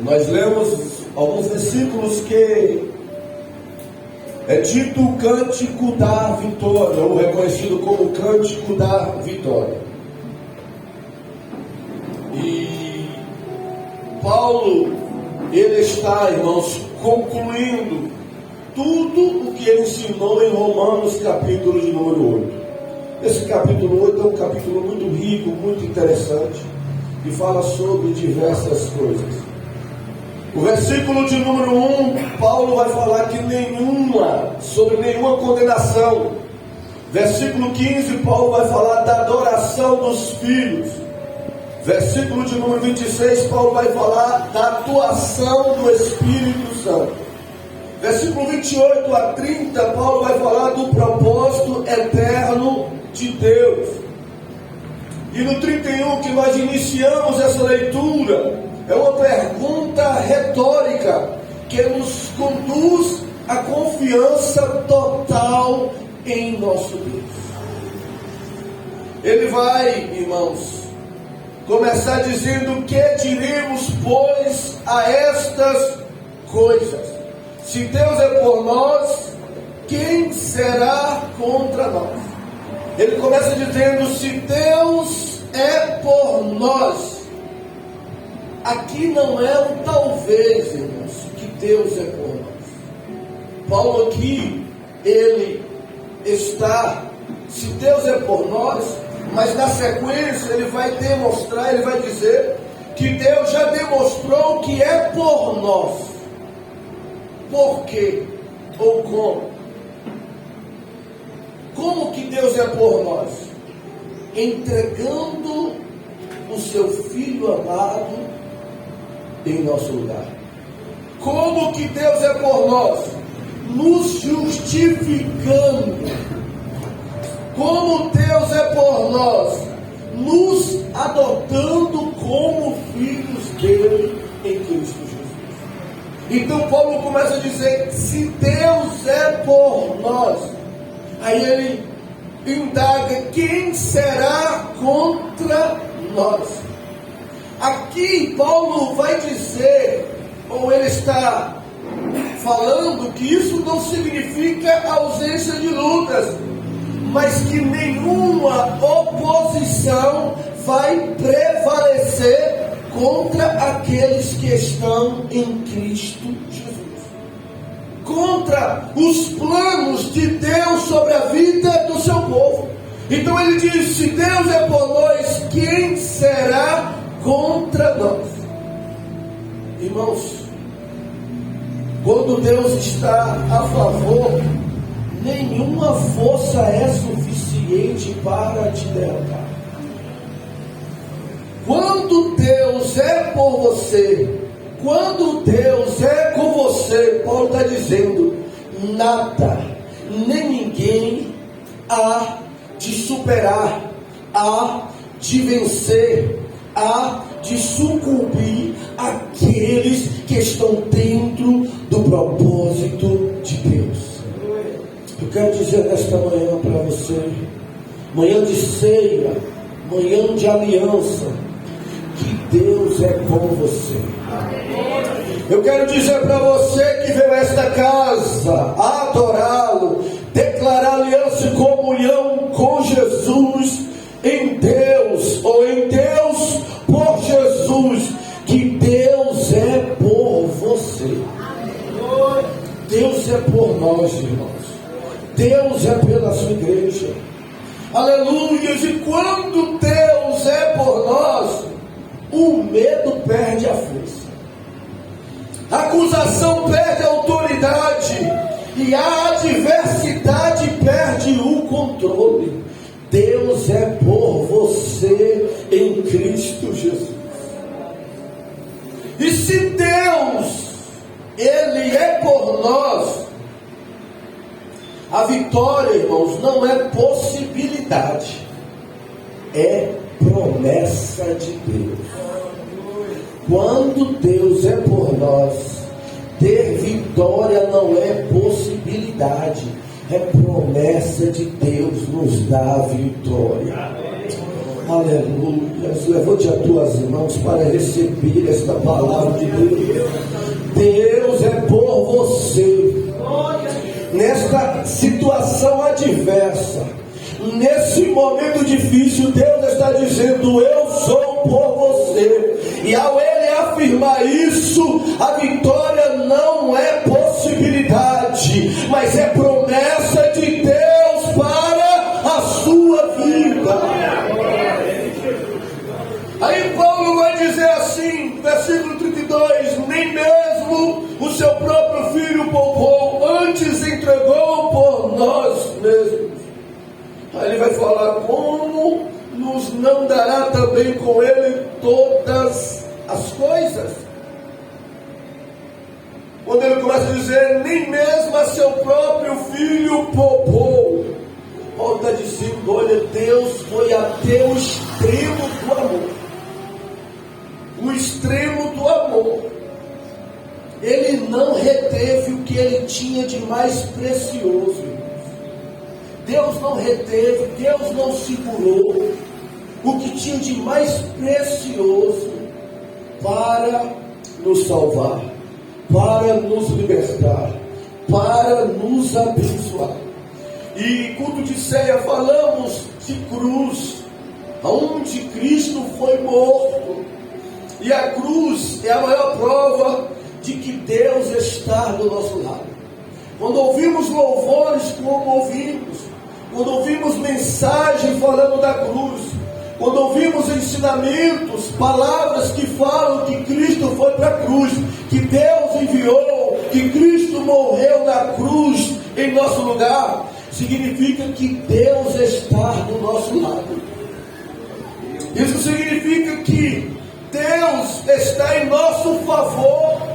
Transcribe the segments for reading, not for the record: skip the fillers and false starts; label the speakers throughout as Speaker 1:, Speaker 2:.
Speaker 1: Nós lemos alguns versículos que é dito o cântico da vitória, ou reconhecido como o cântico da vitória. E Paulo, ele está, irmãos, concluindo tudo o que ele ensinou em Romanos, capítulo de número 8. Esse capítulo 8 é um capítulo muito rico, muito interessante, e fala sobre diversas coisas. O versículo de número 1, Paulo vai falar que sobre nenhuma condenação. Versículo 15, Paulo vai falar da adoração dos filhos. Versículo de número 26, Paulo vai falar da atuação do Espírito Santo. Versículo 28 a 30, Paulo vai falar do propósito eterno de Deus. E no 31, que nós iniciamos essa leitura, é uma pergunta retórica que nos conduz à confiança total em nosso Deus. Ele vai, irmãos, começar dizendo: que diremos, pois, a estas coisas? Se Deus é por nós, quem será contra nós? Ele começa dizendo: se Deus é por nós. Aqui não é um talvez, irmãos, que Deus é por nós. Paulo aqui, ele está, se Deus é por nós, mas na sequência ele vai demonstrar, ele vai dizer que Deus já demonstrou que é por nós. Por quê? Ou como? Como que Deus é por nós? Entregando o seu Filho amado em nosso lugar. Como que Deus é por nós? Nos justificando. Como Deus é por nós? Nos adotando como filhos dele em Cristo Jesus. Então Paulo começa a dizer: se Deus é por nós, aí ele indaga: quem será contra nós? Aqui Paulo vai dizer, ou ele está falando, que isso não significa ausência de lutas, mas que nenhuma oposição vai prevalecer contra aqueles que estão em Cristo Jesus, contra os planos de Deus sobre a vida do seu povo. Então ele diz: se Deus é por nós, quem será contra nós? Irmãos, quando Deus está a favor, nenhuma força é suficiente para te derrotar. Quando Deus é por você, quando Deus é com você, Paulo está dizendo: nada, nem ninguém há de superar, há de vencer, há de sucumbir aqueles que estão dentro do propósito de Deus. Eu quero dizer nesta manhã para você, manhã de ceia, manhã de aliança, que Deus é com você. Eu quero dizer para você que veio a esta casa adorá-lo, declarar aliança e comunhão com Jesus, em Deus, ou em Deus por Jesus, que Deus é por você. Deus é por nós, irmãos. Deus é pela sua igreja. Aleluia! E quando Deus é por nós, o medo perde a força, a acusação perde a autoridade, e a adversidade perde o controle. Deus é por você em Cristo Jesus. E se Deus, Ele é por nós, a vitória, irmãos, não é possibilidade, é promessa de Deus. Quando Deus é por nós, ter vitória não é possibilidade, é promessa de Deus nos dar vitória. Aleluia. Levante as tuas mãos para receber esta palavra de Deus. Deus é por você. Nesta situação adversa, nesse momento difícil, Deus está dizendo: eu sou por você. E ao Ele afirmar isso, a vitória não é possibilidade, mas é promessa de Deus para a sua vida. Aí Paulo vai dizer assim, versículo 32: nem mesmo o seu próprio filho poupou, antes entregou por nós mesmos. Aí ele vai falar: como nos não dará também com ele todas as coisas? Quando ele começa a dizer, nem mesmo a seu próprio filho poupou, Paulo está dizendo: olha, Deus foi até o extremo do amor. O extremo do amor. Ele não reteve o que ele tinha de mais precioso. Deus não reteve, Deus não segurou o que tinha de mais precioso para nos salvar, para nos libertar, para nos abençoar. E culto de ceia falamos de cruz, onde Cristo foi morto. E a cruz é a maior prova de que Deus está do nosso lado. Quando ouvimos louvores como ouvimos, quando ouvimos mensagem falando da cruz, quando ouvimos ensinamentos, palavras que falam que Cristo foi para a cruz, que Deus enviou, que Cristo morreu na cruz em nosso lugar, significa que Deus está do nosso lado. Isso significa que Deus está em nosso favor.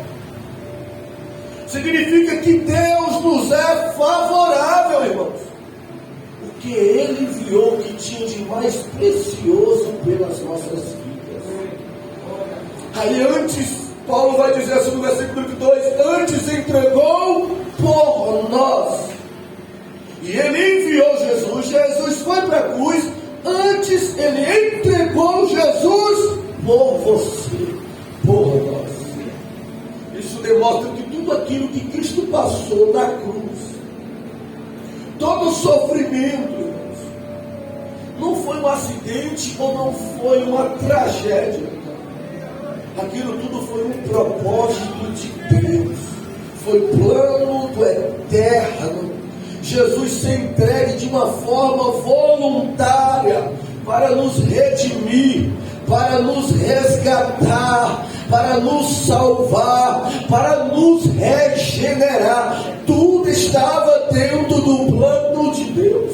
Speaker 1: Significa que Deus nos é favorável, irmãos. Porque Ele enviou o que tinha de mais precioso pelas nossas vidas. Aí antes, Paulo vai dizer assim no versículo 32, antes entregou por nós. E Ele enviou Jesus, Jesus foi para a cruz, antes Ele entregou Jesus por você, por nós. Isso demonstra que tudo aquilo que Cristo passou na cruz, todo o sofrimento, não foi um acidente ou não foi uma tragédia. Aquilo tudo foi um propósito de Deus, foi plano do eterno. Jesus se entregue de uma forma voluntária para nos redimir, para nos resgatar, para nos salvar, para nos regenerar. Tudo estava dentro do plano de Deus.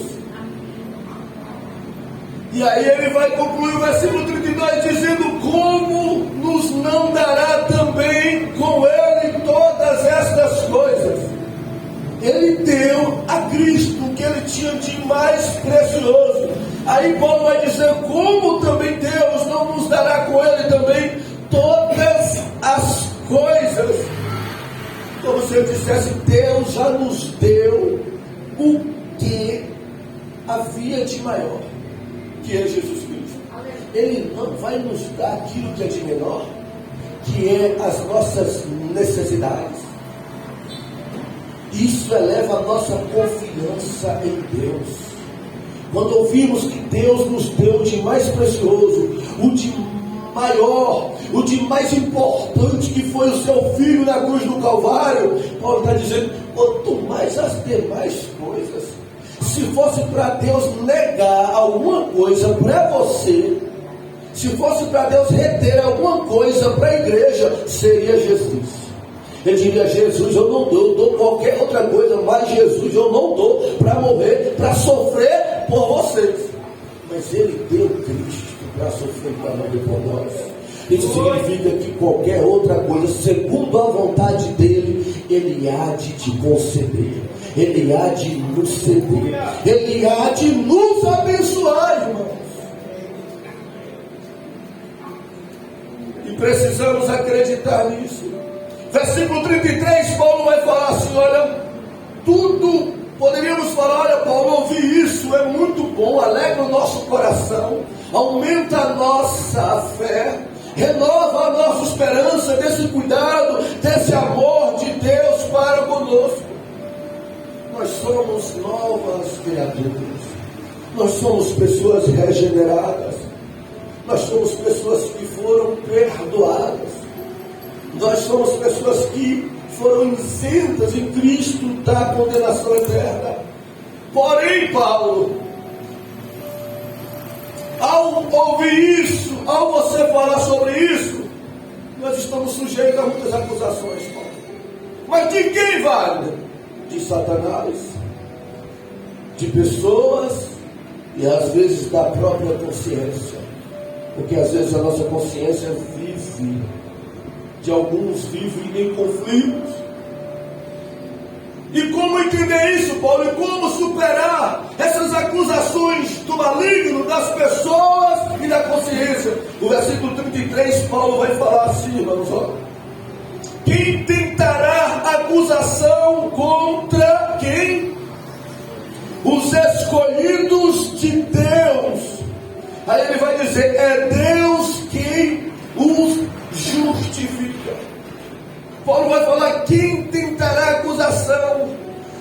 Speaker 1: E aí ele vai concluir o versículo 32 dizendo: como nos não dará também com ele todas estas coisas? Ele deu a Cristo o que ele tinha de mais precioso. Aí Paulo vai dizer: como também Deus não nos dará com ele também todas as coisas? Como se eu dissesse: Deus já nos deu o que havia de maior, que é Jesus Cristo. Ele não vai nos dar aquilo que é de menor, que é as nossas necessidades. Isso eleva a nossa confiança em Deus. Quando ouvimos que Deus nos deu o de mais precioso, o de maior, o de mais importante, que foi o seu Filho na cruz do Calvário, Paulo está dizendo: quanto mais as demais coisas. Se fosse para Deus negar alguma coisa para você, se fosse para Deus reter alguma coisa para a igreja, seria Jesus. Ele diria: Jesus eu não dou, eu dou qualquer outra coisa, mas Jesus eu não dou para morrer, para sofrer por vocês. Mas Ele deu Cristo para sofrer, para morrer por nós. Isso significa que qualquer outra coisa, segundo a vontade dEle, Ele há de te conceder, Ele há de nos ceder, Ele há de nos abençoar, irmãos. E precisamos acreditar nisso. Versículo 33, Paulo vai falar assim: olha, tudo, poderíamos falar: olha, Paulo, ouvir isso é muito bom, alegra o nosso coração, aumenta a nossa fé, renova a nossa esperança desse cuidado, desse amor de Deus para conosco. Nós somos novas criaturas, nós somos pessoas regeneradas, nós somos pessoas que foram perdoadas, nós somos pessoas que foram isentas em Cristo da condenação eterna. Porém, Paulo, ao ouvir isso, ao você falar sobre isso, nós estamos sujeitos a muitas acusações, Paulo. Mas de quem, Wagner? De Satanás, de pessoas e às vezes da própria consciência, porque às vezes a nossa consciência vive, de alguns vivem em conflitos. E como entender isso, Paulo? E como superar essas acusações do maligno, das pessoas e da consciência? O versículo 33, Paulo vai falar assim, irmãos, ó. Quem tentará acusação contra quem? Os escolhidos de Deus. Aí ele vai dizer, é Deus quem os justifica. Paulo vai falar, quem tentará acusação?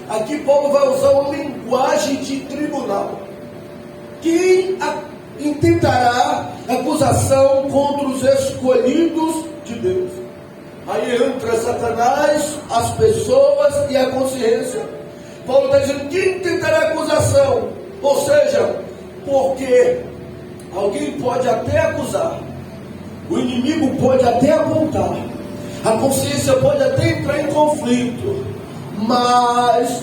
Speaker 1: Aqui Paulo vai usar uma linguagem de tribunal. Quem intentará acusação contra os escolhidos de Deus? Aí entra Satanás, as pessoas e a consciência. Paulo está dizendo, quem tentará acusação? Ou seja, porque alguém pode até acusar, o inimigo pode até apontar, a consciência pode até entrar em conflito, mas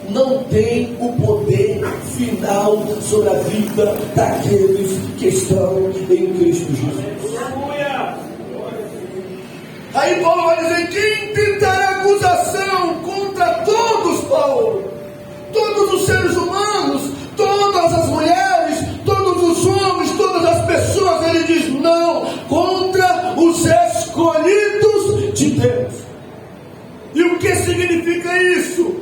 Speaker 1: não tem o poder final sobre a vida daqueles que estão em Cristo Jesus. Aí Paulo vai dizer, quem tentará acusação contra todos, Paulo? Todos os seres humanos, todas as mulheres, todos os homens, todas as pessoas. Ele diz, não, contra os escolhidos de Deus. E o que significa isso?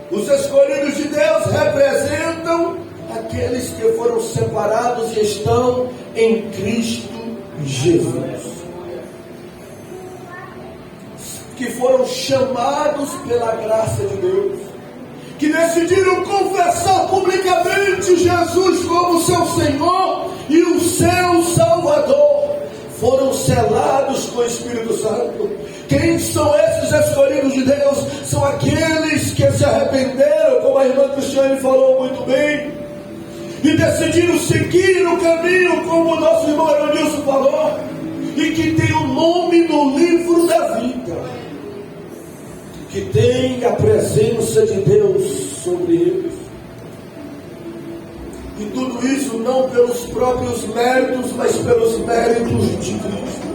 Speaker 1: Os escolhidos de Deus representam aqueles que foram separados e estão em Cristo Jesus, que foram chamados pela graça de Deus, que decidiram confessar publicamente Jesus como seu Senhor e o seu Salvador, foram selados com o Espírito Santo. Quem são esses escolhidos de Deus? São aqueles que se arrependeram, como a irmã Cristiane falou muito bem, e decidiram seguir o caminho, como o nosso irmão Evanilson falou, e que tem o nome no livro da vida, que tem a presença de Deus sobre eles. E tudo isso não pelos próprios méritos, mas pelos méritos de Cristo.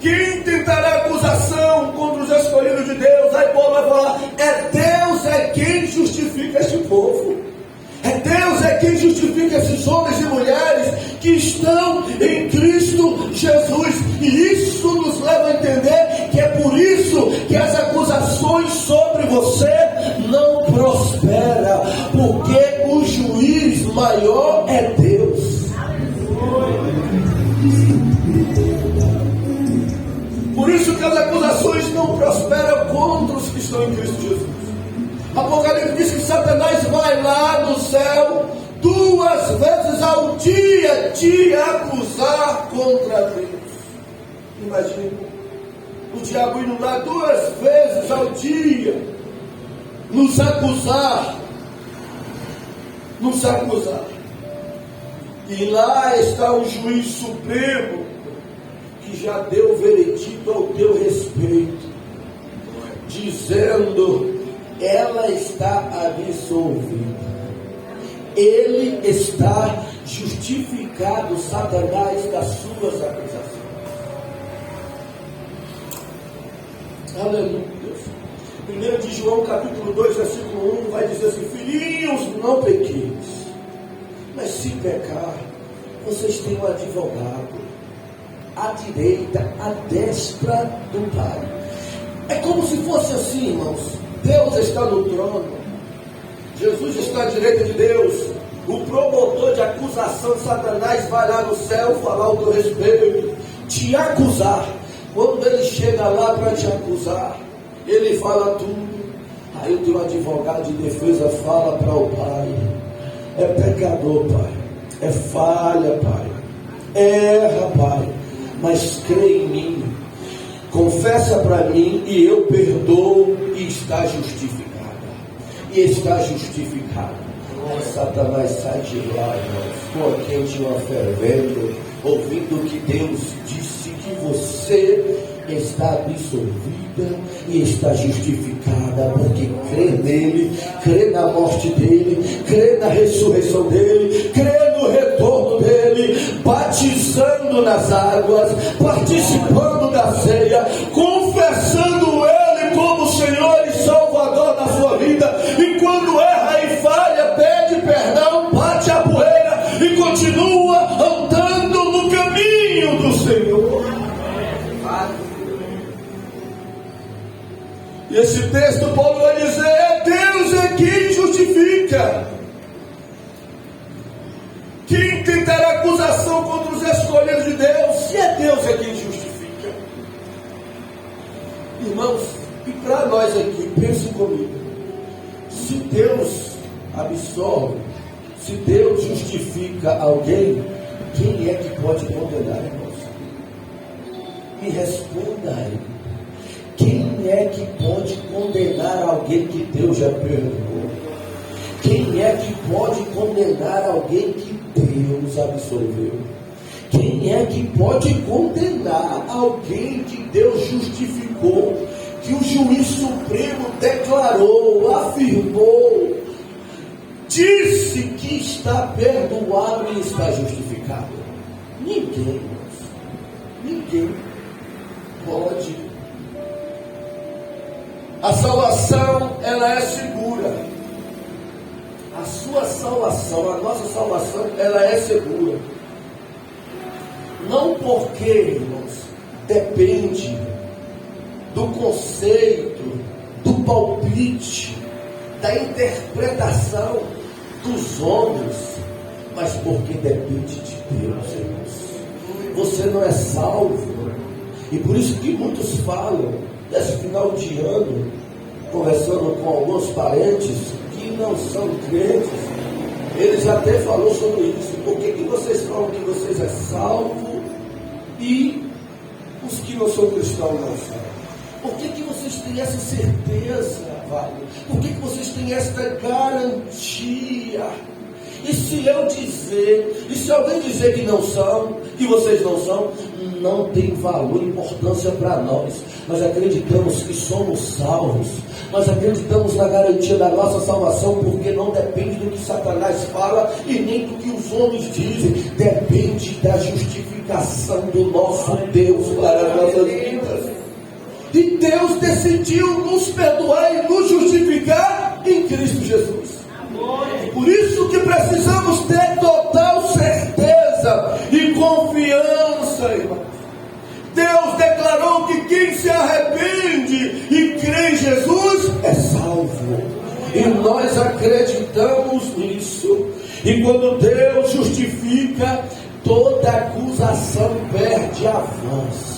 Speaker 1: Quem tentará acusação contra os escolhidos de Deus? Aí Paulo vai falar, Deus é quem justifica este povo. Deus é quem justifica esses homens e mulheres que estão em Cristo Jesus. E isso nos leva a entender que é por isso que as acusações sobre você não prosperam, porque o juiz maior é Deus. Por isso que as acusações não prosperam contra os que estão em Cristo Jesus. Apocalipse diz que Satanás vai lá no céu 2 vezes ao dia te acusar contra Deus. Imagina, o diabo indo lá 2 vezes ao dia nos acusar. E lá está o juiz supremo que já deu o veredito ao teu respeito, dizendo, ela está absolvida, ele está justificado, Satanás, das suas acusações. Aleluia. 1 de João capítulo 2 versículo 1 vai dizer assim, filhinhos, não pequeis, mas se pecar, vocês têm um advogado à direita, à destra do Pai. É como se fosse assim, irmãos. Deus está no trono, Jesus está à direita de Deus, O promotor de acusação de Satanás vai lá no céu falar o teu respeito, te acusar. Quando ele chega lá para te acusar, ele fala tudo. Aí o teu advogado de defesa fala para o pai: é pecador, pai, é falha, pai, erra, pai, mas crê em mim, confessa para mim e eu perdoo, e está justificada. E está justificado. Aí Satanás sai de lá, irmãos, com a quente uma fervendo, ouvindo que Deus disse que você está absolvida e está justificada, porque crê nele, crê na morte dele, crê na ressurreição dele, crê no retorno dele, batizando nas águas, participando da ceia, confessando ele como Senhor e Salvador da sua vida, e quando erra e falha, pede perdão, bate a poeira e continua andando no caminho do Senhor. E esse texto Paulo vai dizer: é Deus é quem justifica. Quem tentará acusação contra os escolhidos de Deus? Se é Deus é quem justifica. Irmãos, e para nós aqui, pense comigo: se Deus absolve, se Deus justifica alguém, quem é que pode condenar, irmãos? Me responda aí. Quem é que pode condenar alguém que Deus já perdoou? Quem é que pode condenar alguém que Deus absolveu? Quem é que pode condenar alguém que Deus justificou, que o juiz supremo declarou, afirmou, disse que está perdoado e está justificado? Ninguém, irmãos. Ninguém pode. A salvação, ela é segura. A sua salvação, a nossa salvação, ela é segura. Não porque, irmãos, depende do conceito, do palpite, da interpretação dos homens, mas porque depende de Deus, irmãos. Você não é salvo. E por isso que muitos falam, nesse final de ano, conversando com alguns parentes que não são crentes, eles até falaram sobre isso. Por que vocês falam que vocês é salvo e os que não são cristãos não são? Por que vocês têm essa certeza, Vale? Por que vocês têm esta garantia? E se eu dizer, e se alguém dizer que não são, que vocês não são, não tem valor e importância para nós. Nós acreditamos que somos salvos, nós acreditamos na garantia da nossa salvação, porque não depende do que Satanás fala e nem do que os homens dizem, depende da justificação do nosso Deus para as nossas vidas. E Deus decidiu nos perdoar e nos justificar em Cristo Jesus. Por isso que precisamos ter total certeza e confiança, irmão. Deus declarou que quem se arrepende e crê em Jesus é salvo. E nós acreditamos nisso. E quando Deus justifica, toda acusação perde a voz,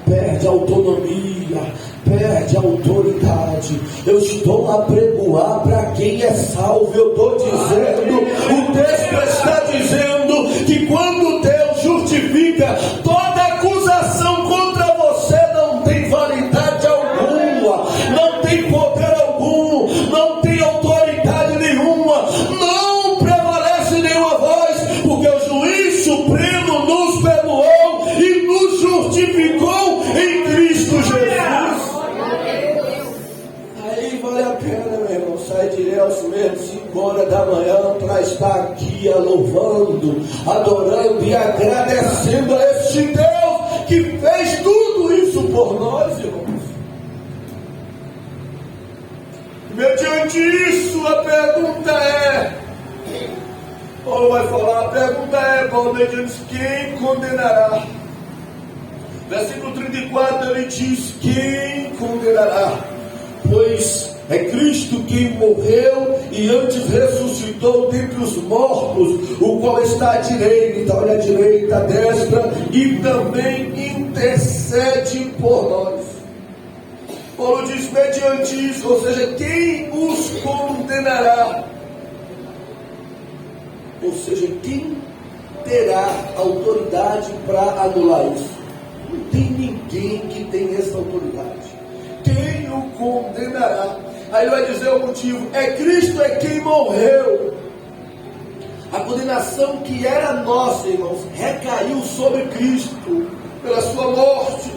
Speaker 1: perde a autonomia, perde a autoridade. Eu estou a pregoar para quem é salvo. Eu estou dizendo, o texto está dizendo que quando Deus justifica, toda acusação contra você não tem validade alguma, não tem poder algum, não tem autoridade nenhuma, não prevalece nenhuma voz, porque o juiz supremo nos perdoou e nos justificou em Cristo Jesus. Aí vale a pena, meu irmão, sair de Nelson mesmo 5 horas da manhã para estar aqui louvando, adorando e agradecendo a este Deus que fez tudo isso por nós, irmãos. Mediante isso, a pergunta é, Paulo vai falar, a pergunta é, Paulo, mediante quem condenará? Versículo 34, ele diz: quem condenará? Pois É Cristo quem morreu e antes ressuscitou dentre os mortos, o qual está à direita, olha à direita, à destra, e também intercede por nós. Paulo diz, mediante isso, ou seja, quem os condenará? Ou seja, quem terá autoridade para anular isso? Não tem ninguém que tem essa autoridade. Quem o condenará? Aí ele vai dizer o motivo: é Cristo é quem morreu. A condenação que era nossa, irmãos, recaiu sobre Cristo pela sua morte.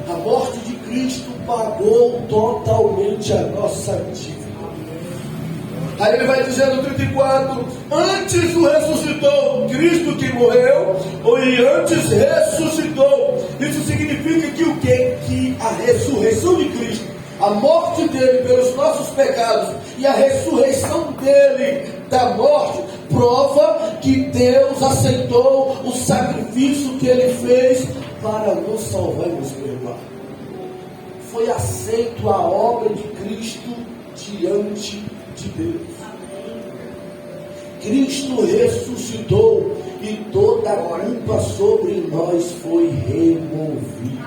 Speaker 1: A morte de Cristo pagou totalmente a nossa dívida. Aí ele vai dizer no 34, antes o ressuscitou, Cristo que morreu, e antes ressuscitou. Isso significa que o quê? Que a ressurreição de Cristo, a morte dele pelos nossos pecados e a ressurreição dele da morte, prova que Deus aceitou o sacrifício que ele fez para nos salvar e nos perdoar. Foi aceito a obra de Cristo diante de Deus. Cristo ressuscitou e toda a culpa sobre nós foi removida.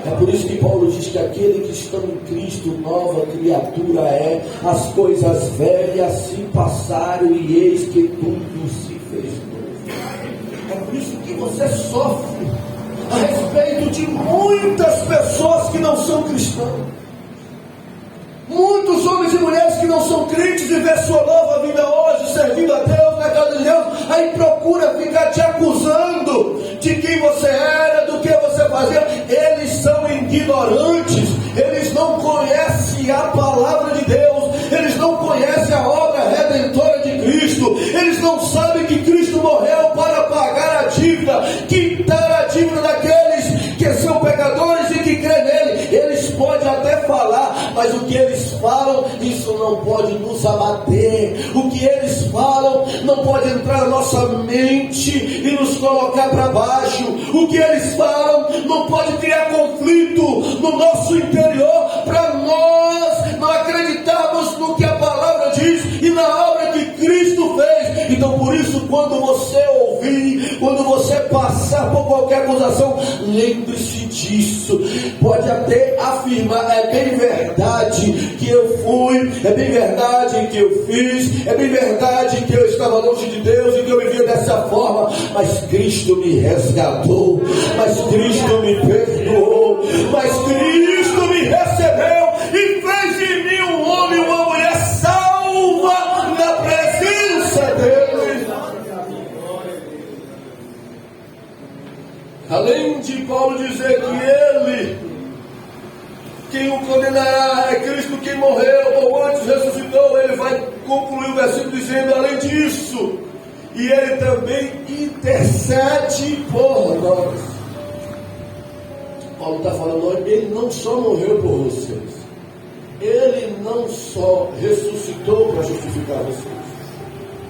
Speaker 1: É por isso que Paulo diz que aquele que está em Cristo, nova criatura é. As coisas velhas se passaram e eis que tudo se fez novo. É por isso que você sofre a respeito de muitas pessoas que não são cristãos. Muitos homens e mulheres que não são crentes e vê sua nova vida hoje, servindo a Deus, na casa de Deus, aí procura ficar te acusando de quem você era, do que você fazia. Eles são ignorantes, eles não conhecem a palavra de Deus, eles não conhecem a obra redentora de Cristo, eles não sabem que Cristo morreu para pagar a dívida, quitar a dívida daqueles que são pecadores e que crê nele. Eles podem até falar, mas o que eles falam, isso não pode nos abater. O que eles falam não pode entrar na nossa mente e nos colocar para baixo. O que eles falam não pode criar conflito no nosso interior, para nós não acreditarmos no que a palavra diz e na obra que Cristo fez. Então por isso, quando você ouvir, quando você passar por qualquer acusação, lembre-se disso. Pode até afirmar, é bem verdade que eu fui, é bem verdade que eu fiz, é bem verdade que eu estava longe de Deus e que eu vivia dessa forma, mas Cristo me resgatou, mas Cristo me perdoou, mas Cristo me recebeu e fez de mim um homem e uma mulher salva na presença dele. Além de Paulo dizer que ele, quem o condenará, é Cristo quem morreu ou antes ressuscitou, ele vai concluir o versículo dizendo, além disso, e ele também intercede por nós. Paulo está falando, ele não só morreu por vocês, ele não só ressuscitou para justificar vocês,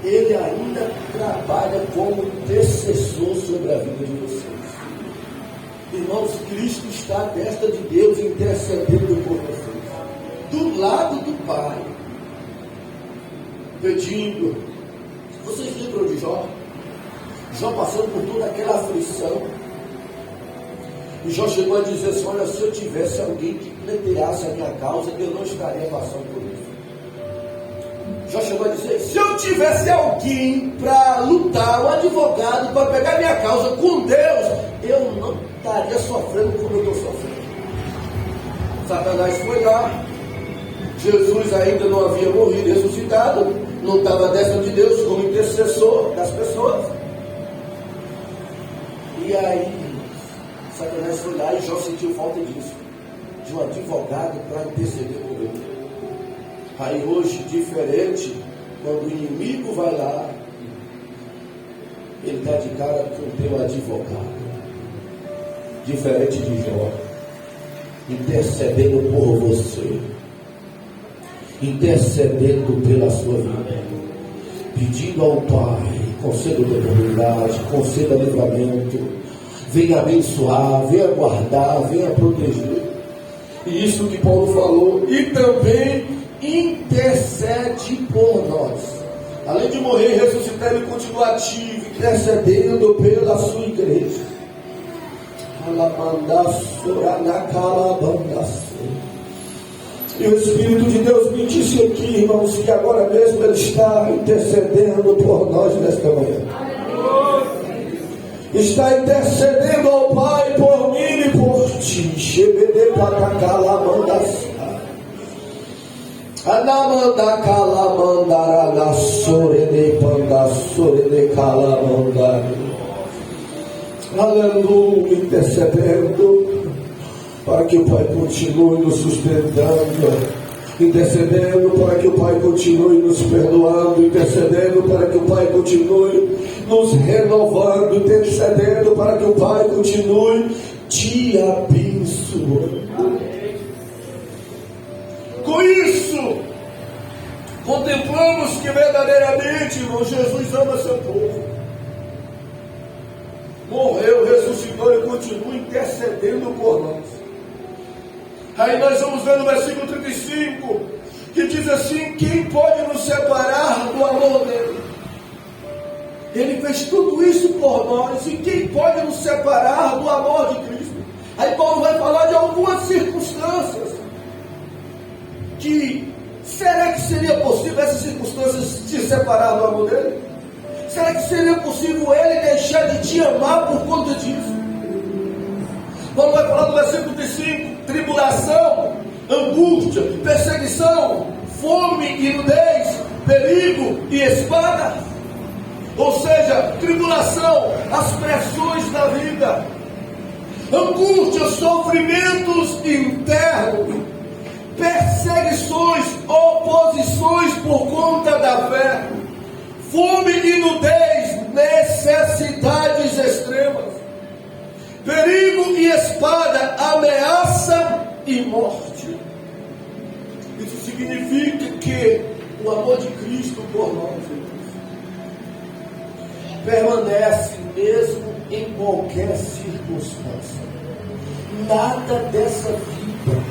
Speaker 1: ele ainda trabalha como intercessor sobre a vida de vocês. Irmãos, Cristo está à destra de Deus intercedendo por vocês, do lado do Pai, pedindo. Vocês lembram de Jó? Jó passando por toda aquela aflição, e Jó chegou a dizer assim, olha, se eu tivesse alguém que pleiteasse a minha causa, eu não estaria passando por isso. Jó chegou a dizer, se eu tivesse alguém para lutar, um advogado para pegar minha causa com Deus, eu não estaria sofrendo como eu estou sofrendo. Satanás foi lá, Jesus ainda não havia morrido e ressuscitado, não estava à destra de Deus como intercessor das pessoas. E aí Satanás foi lá e Jó sentiu falta disso, de um advogado para interceder por ele. Aí hoje, diferente, quando o inimigo vai lá, ele está de cara com o teu advogado. Diferente de Jó, intercedendo por você, intercedendo pela sua vida, pedindo ao Pai, conceda oportunidade, conceda livramento, venha abençoar, venha guardar, venha proteger. E isso que Paulo falou, e também intercede por nós. Além de morrer e ressuscitar, ele continua ativo, intercedendo pela sua igreja. E o Espírito de Deus me disse aqui, irmãos, que agora mesmo ele está intercedendo por nós nesta manhã. Está intercedendo ao Pai por mim e por ti. Anamanda calamandara na sorene panda sorene calamandara. Aleluia, intercedendo para que o Pai continue nos sustentando, intercedendo para que o Pai continue nos perdoando, intercedendo para que o Pai continue nos renovando, intercedendo para que o Pai continue te abençoando. Com isso, contemplamos que verdadeiramente, irmão, Jesus ama seu povo. Morreu, ressuscitou e continua intercedendo por nós. Aí nós vamos ver no versículo 35, que diz assim: quem pode nos separar do amor dele? Ele fez tudo isso por nós, e quem pode nos separar do amor de Cristo? Aí Paulo vai falar de algumas circunstâncias, que será que seria possível essas circunstâncias te separar do amor dele? Será que seria possível ele deixar de te amar por conta disso? Paulo vai falar no versículo 35, tribulação, angústia, perseguição, fome e nudez, perigo e espada. Ou seja, tribulação, as pressões da vida, angústia, sofrimentos internos, perseguições, oposições por conta da fé, fome e nudez, necessidades extremas, perigo e espada, ameaça e morte. Isso significa que o amor de Cristo por nós permanece mesmo em qualquer circunstância. Nada dessa vida,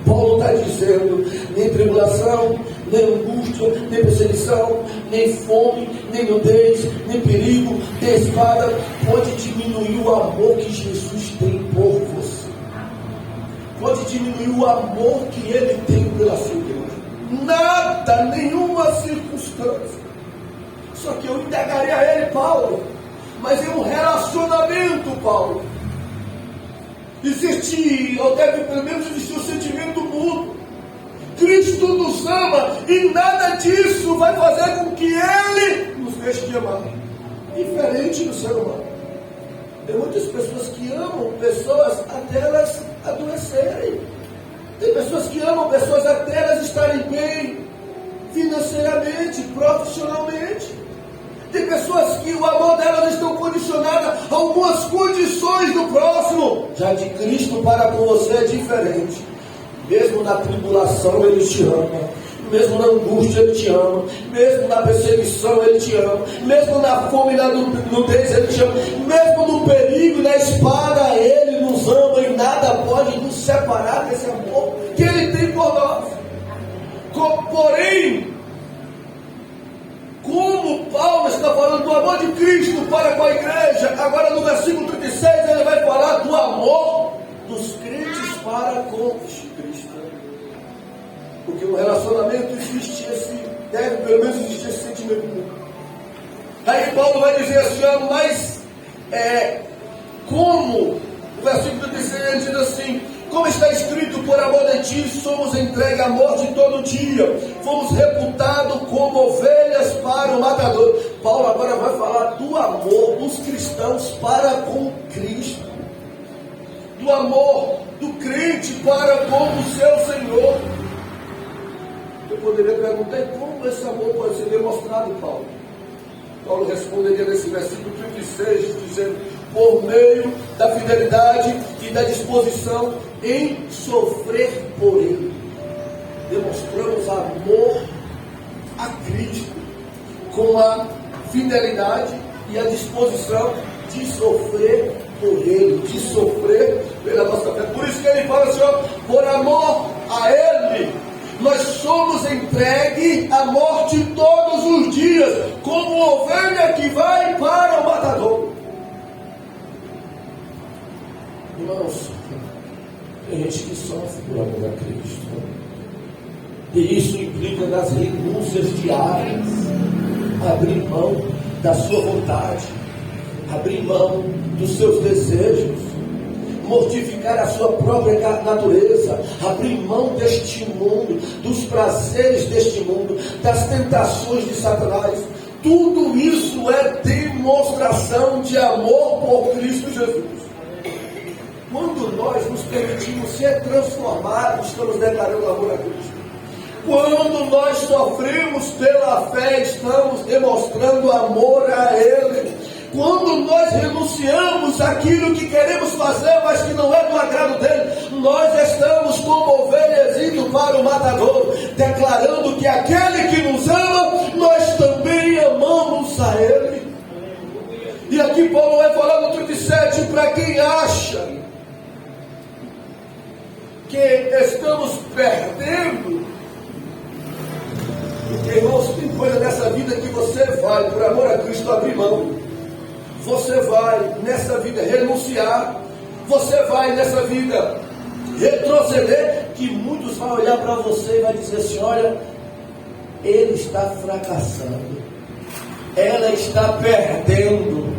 Speaker 1: Paulo está dizendo, nem tribulação, nem angústia, nem perseguição, nem fome, nem nudez, nem perigo, nem espada, pode diminuir o amor que Jesus tem por você. Pode diminuir o amor que ele tem pela sua igreja. Nada, nenhuma circunstância. Só que eu indagaria a ele, Paulo, mas é um relacionamento, Paulo. Existe, ou deve pelo menos existir o sentimento mútuo. Cristo nos ama e nada disso vai fazer com que Ele nos deixe de amar. Diferente do ser humano. Tem muitas pessoas que amam pessoas até elas adoecerem. Tem pessoas que amam pessoas até elas estarem bem financeiramente, profissionalmente. Tem pessoas que o amor delas estão condicionadas a algumas condições do próximo. Já de Cristo para com você é diferente. Mesmo na tribulação Ele te ama, mesmo na angústia Ele te ama, mesmo na perseguição Ele te ama, mesmo na fome e na nudez Ele te ama, mesmo no perigo e na espada Ele nos ama, e nada pode nos separar desse amor que Ele tem por nós. Porém, como Paulo está falando do amor de Cristo para com a igreja, agora no versículo 36 ele vai falar do amor dos crentes para com Cristo. Porque no relacionamento existe deve pelo menos existir esse sentimento. Aí Paulo vai dizer assim, mas como, o versículo 36 ele diz assim: como está escrito, por amor de ti somos entregues à morte todo dia, fomos reputados como ovelhas para o matador. Paulo agora vai falar do amor dos cristãos para com Cristo, do amor do crente para com o seu Senhor. Eu poderia perguntar, como esse amor pode ser demonstrado, Paulo? Paulo responderia nesse versículo 36, dizendo: por meio da fidelidade e da disposição em sofrer por Ele. Demonstramos amor a Cristo com a fidelidade e a disposição de sofrer por Ele, de sofrer pela nossa fé. Por isso isso que ele fala assim, ó, por amor a Ele, nós somos entregues à morte todos os dias, como ovelha que vai para o matador. Irmãos, tem gente que sofre por amor a Cristo. E isso implica nas renúncias diárias, abrir mão da sua vontade, abrir mão dos seus desejos, mortificar a sua própria natureza, abrir mão deste mundo, dos prazeres deste mundo, das tentações de Satanás. Tudo isso é demonstração de amor por Cristo Jesus. Quando nós nos permitimos ser transformados, estamos declarando amor a Cristo. Quando nós sofremos pela fé, estamos demonstrando amor a Ele. Quando nós renunciamos àquilo que queremos fazer, mas que não é do agrado dele, nós estamos como ovelhas indo para o matador, declarando que aquele que nos ama, nós também amamos a Ele. E aqui Paulo vai falar no 37, para quem acha que estamos perdendo, porque, irmãos, tem coisa nessa vida que você vai, por amor a Cristo, abrir mão. Você vai nessa vida renunciar. Você vai nessa vida retroceder, que muitos vão olhar para você e vai dizer assim, olha, ele está fracassando, ela está perdendo.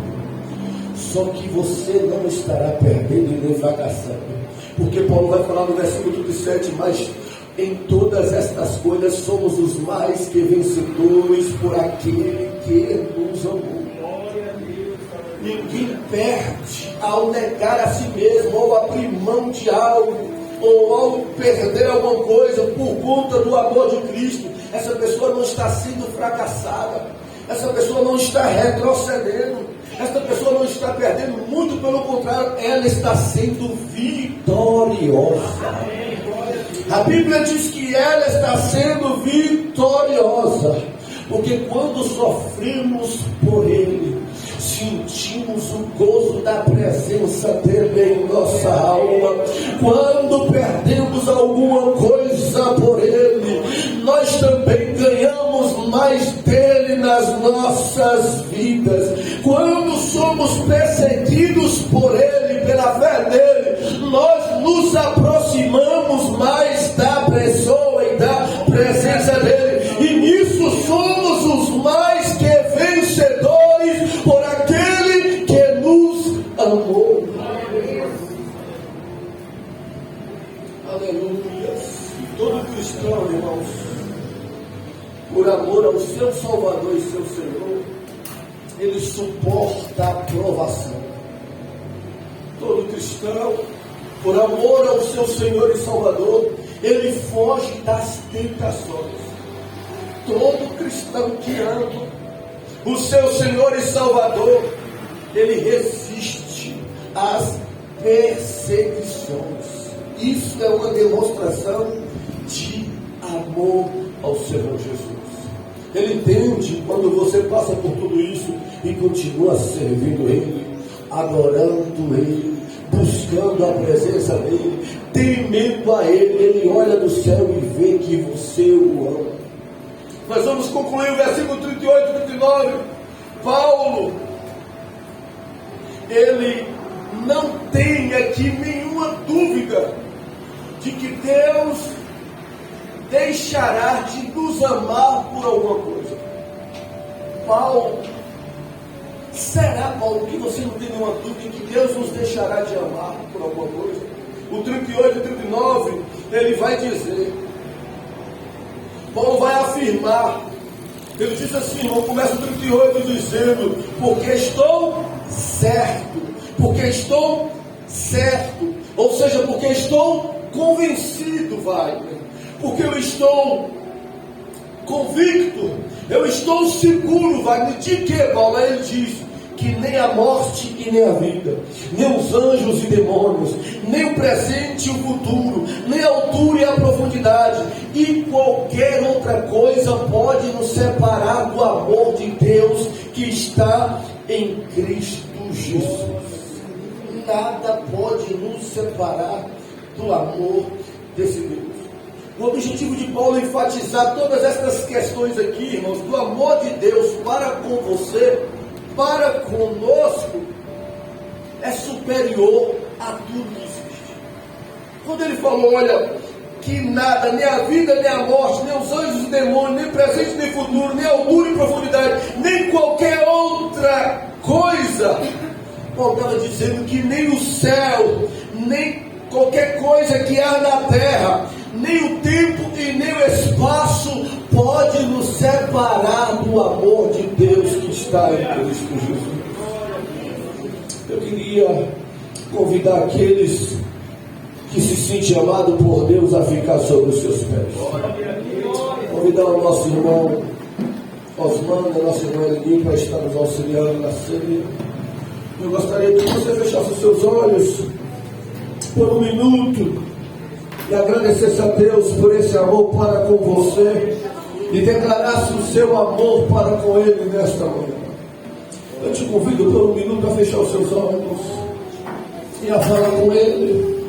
Speaker 1: Só que você não estará perdendo e nem fracassando. Porque Paulo vai falar no versículo 37, mas em todas estas coisas somos os mais que vencedores por aquele que nos amou. Ninguém perde ao negar a si mesmo, ou abrir mão de algo, ou ao perder alguma coisa por conta do amor de Cristo. Essa pessoa não está sendo fracassada, essa pessoa não está retrocedendo, essa pessoa não está perdendo, muito pelo contrário, ela está sendo vitoriosa. A Bíblia diz que ela está sendo vitoriosa, porque quando sofremos por Ele, sentimos o gozo da presença dele em nossa alma. Quando perdemos alguma coisa por Ele, nós também ganhamos mais dele nas nossas vidas. Quando somos perseguidos por Ele, pela fé dele, nós nos aproximamos mais da pessoa e da presença dele, e nisso somos os mais que vencedores por aquele que nos amou. Aleluia. Todo cristão, irmãos, por amor ao seu Salvador e seu Senhor, ele suporta a provação. Todo cristão, por amor ao seu Senhor e Salvador, ele foge das tentações. Todo cristão que ama o seu Senhor e Salvador, ele resiste às perseguições. Isso é uma demonstração de amor ao Senhor Jesus. Ele entende quando você passa por tudo isso e continua servindo Ele, adorando Ele, buscando a presença dEle, temendo a Ele. Ele olha do céu e vê que você o ama. Nós vamos concluir o versículo 38 e 39. Paulo, ele não tem aqui nenhuma dúvida de que Deus deixará de nos amar por alguma coisa. Paulo, será, Paulo, que você não tem nenhuma dúvida de que Deus nos deixará de amar por alguma coisa? O 38 e 39, ele vai dizer, Paulo vai afirmar, ele diz assim, irmão, começa o 38 dizendo, porque estou certo, ou seja, porque estou convencido, porque eu estou convicto, eu estou seguro, de que, Paulo? Aí ele diz, que nem a morte e nem a vida, nem os anjos e demônios, nem o presente e o futuro, nem a altura e a profundidade, e qualquer outra coisa pode nos separar do amor de Deus que está em Cristo Jesus. Nada pode nos separar do amor desse Deus. O objetivo de Paulo é enfatizar todas essas questões aqui, irmãos, do amor de Deus para com você, para conosco, é superior a tudo que existe. Quando ele falou, olha, que nada, nem a vida, nem a morte, nem os anjos e demônios, nem presente, nem futuro, nem altura e profundidade, nem qualquer outra coisa. Paulo estava dizendo que nem o céu, nem qualquer coisa que há na terra, nem o tempo e nem o espaço pode nos separar do amor de Deus que está em Cristo Jesus. Eu queria convidar aqueles que se sentem amados por Deus a ficar sobre os seus pés. Convidar o nosso irmão Osmano, a nossa irmã Eli, para estar nos auxiliando na ceia. Eu gostaria que você fechasse os seus olhos por um minuto e agradecesse a Deus por esse amor para com você e declarasse o seu amor para com Ele nesta manhã. Eu te convido por um minuto a fechar os seus olhos e a falar com Ele.